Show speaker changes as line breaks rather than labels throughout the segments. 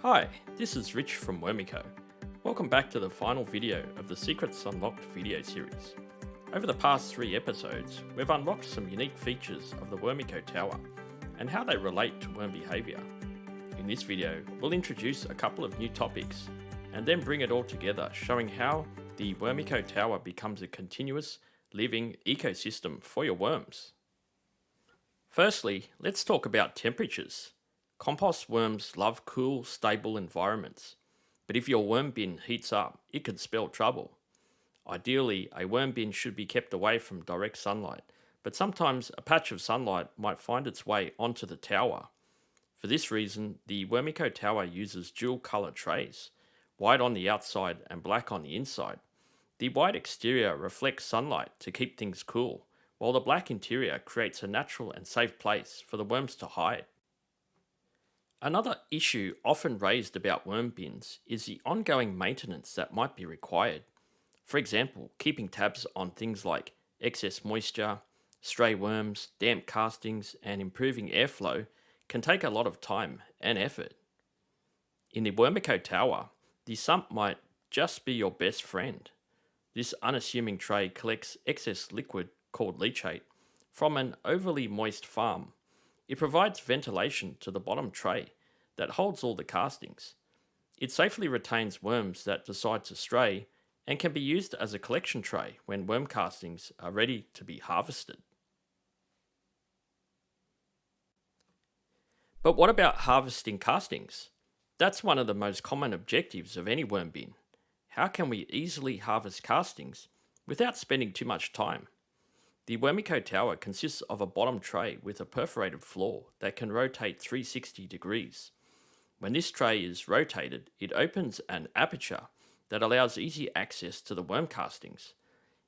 Hi, this is Rich from Wormico. Welcome back to the final video of the Secrets Unlocked video series. Over the past 3 episodes, we've unlocked some unique features of the Wormico Tower and how they relate to worm behaviour. In this video, we'll introduce a couple of new topics and then bring it all together, showing how the Wormico Tower becomes a continuous, living ecosystem for your worms. Firstly, let's talk about temperatures. Compost worms love cool, stable environments, but if your worm bin heats up, it could spell trouble. Ideally, a worm bin should be kept away from direct sunlight, but sometimes a patch of sunlight might find its way onto the tower. For this reason, the Wormico Tower uses dual colour trays, white on the outside and black on the inside. The white exterior reflects sunlight to keep things cool, while the black interior creates a natural and safe place for the worms to hide. Another issue often raised about worm bins is the ongoing maintenance that might be required. For example, keeping tabs on things like excess moisture, stray worms, damp castings, and improving airflow can take a lot of time and effort. In the Wormico Tower, the sump might just be your best friend. This unassuming tray collects excess liquid called leachate from an overly moist farm. It provides ventilation to the bottom tray that holds all the castings. It safely retains worms that decide to stray and can be used as a collection tray when worm castings are ready to be harvested. But what about harvesting castings? That's one of the most common objectives of any worm bin. How can we easily harvest castings without spending too much time? The Wormico Tower consists of a bottom tray with a perforated floor that can rotate 360 degrees. When this tray is rotated, it opens an aperture that allows easy access to the worm castings.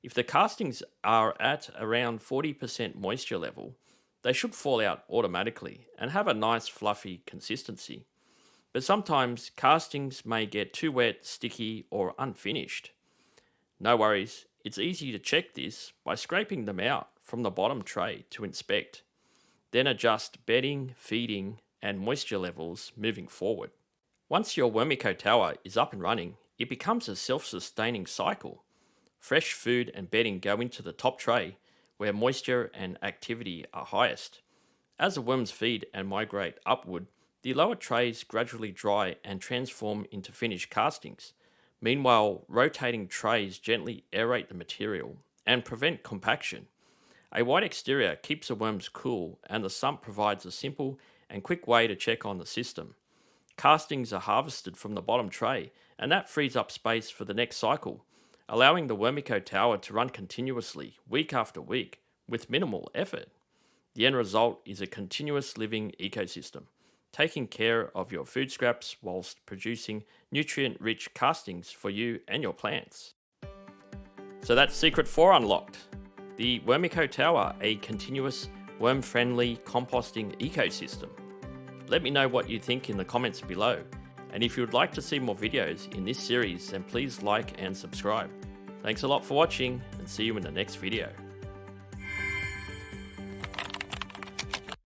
If the castings are at around 40% moisture level, they should fall out automatically and have a nice fluffy consistency. But sometimes castings may get too wet, sticky, or unfinished. No worries. It's easy to check this by scraping them out from the bottom tray to inspect. Then adjust bedding, feeding, and moisture levels moving forward. Once your Wormico Tower is up and running, it becomes a self-sustaining cycle. Fresh food and bedding go into the top tray where moisture and activity are highest. As the worms feed and migrate upward, the lower trays gradually dry and transform into finished castings. Meanwhile, rotating trays gently aerate the material and prevent compaction. A white exterior keeps the worms cool, and the sump provides a simple and quick way to check on the system. Castings are harvested from the bottom tray, and that frees up space for the next cycle, allowing the Wormico Tower to run continuously, week after week, with minimal effort. The end result is a continuous living ecosystem, taking care of your food scraps whilst producing nutrient-rich castings for you and your plants. So that's Secret 4 unlocked. The Wormico Tower, a continuous, worm-friendly composting ecosystem. Let me know what you think in the comments below. And if you would like to see more videos in this series, then please like and subscribe. Thanks a lot for watching, and see you in the next video.